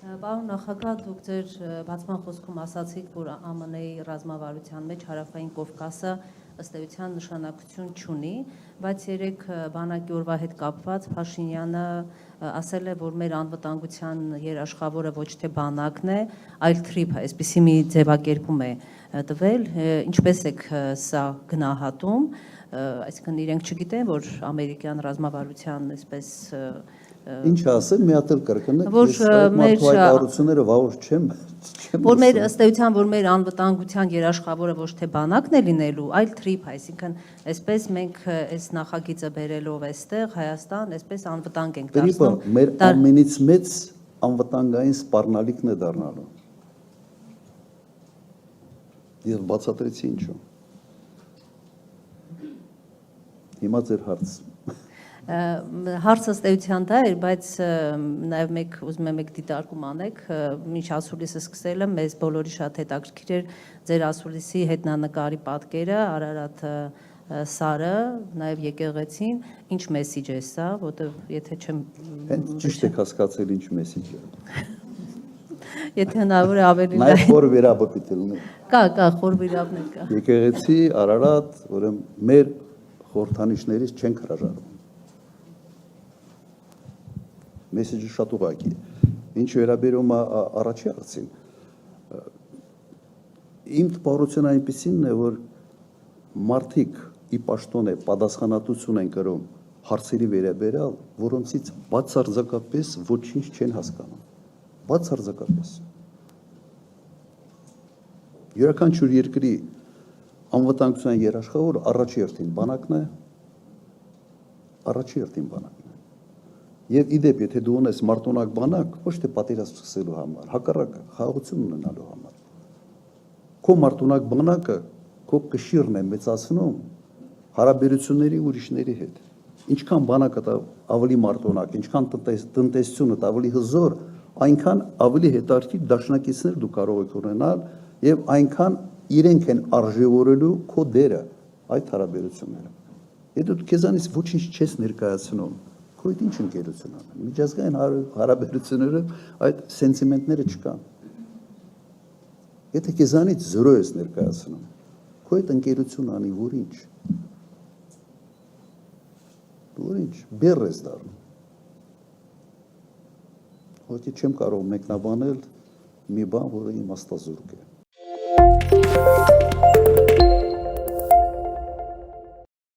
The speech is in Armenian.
Պարոն նախագահ, դուք ձեր բացման խոսքում ասացիք, որ ԱՄՆ-ի ռազմավարության մեջ Հարավային Կովկասը ըստ էության նշանակություն չունի, բայց երեք բանակի օրվա հետ կապված Փաշինյանը ասել է, որ մեր անվտանգության երաշխավորը ոչ թե բանակն է, այլ թրիփը, այսպիսի մի ձևակերպում է տվել, ինչպես եք սա գնահատում, այսինքն իրենք չգիտեն, որ ամերիկյան ռազմավարության այսպես Ինչ ասել, մի հատ էլ կրկնեք, ես այդ մարդու հայտարարությունները վաղուց չեմ որ մեր ըստ էության, որ մեր անվտանգության երաշխավորը ոչ թե բանակն է լինելու, այլ թրիփ, այսինքն այսպես մենք այս նախագիծը բերելով այստեղ Հայաստան, այսպես անվտանգ ենք դարձնում։ Թրիփը մեր ամենից մեծ անվտանգային սպառնալիքն է դառնալու։ Ես բացատրեցի ինչու։ Հիմա ձեր հարց։ Հարցը ըստ էության դա էր, բայց նաև ուզում եմ եք դիտարկում անեք, ինչ ասուլիսը սկսել եմ, մեզ բոլորի շատ հետաքրքիր էր ձեր ասուլիսի հետնանկարի պատկերը, Արարատ սարը, նաև եկեղեցին, ինչ մեսիջ է սա, որտեղ եթե չեմ Հենց ճիշտ եք հասկացել ինչ մեսիջ է։ Եթե հնարավոր է ավելի Նաև խոր վիրաբը պիտի լինի։ Կա, խոր վիրաբներ կա։ Եկեղեցի, Արարատ, ուրեմն մեր խորհրդանիշներից չենք հրաժարվում։ Մեսեջը շատ ուղղակի է։ Ինչ վերաբերում է առաջի հարցին, իմ տպավորությունը այնպիսին է, որ մարդիկ ի պաշտոն է պատասխանատվություն են կրում հարցերի վերաբերյալ, որոնցից բացարձակապես ոչինչ չեն հասկանում։ Բացարձակապես։ Յուրաքանչյուր երկրի անվտանգության երաշխավորը առաջի հերթին բանակն է, առաջի հերթին բանակն է։ Եվ իդեպ, եթե դու ունես մարտունակ բանակ, ոչ թե պատերազմ սկսելու համար, հակառակը խաղաղություն ունենալու համար։ Քո մարտունակ բանակը քո կշիռն է մեծացնում հարաբերությունների ուրիշների հետ։ Ինչքան բանակը ավելի մարտունակ, ինչքան տնտեսությունը ավելի հզոր, այնքան ավելի հետաքրքիր դաշնակիցներ դու կարող ես ունենալ եւ այնքան իրենք են արժևորելու քո դերը այդ հարաբերությունները։ Եթե դու քեզանից ոչինչ չես ներկայացնում, քո այդ ինչ ընկերություն անում։ Միջազգային հարաբերությունները այդ սենտիմենտները չկան։ Եթե քեզանից 0 ես ներկայացնում, քո այդ ընկերություն անի որինչ։ Որինչ, բեռ ես դառնում։ Ոչինչ չեմ կարող մեկնաբանել մի բան, որը իմաստազուրկ է։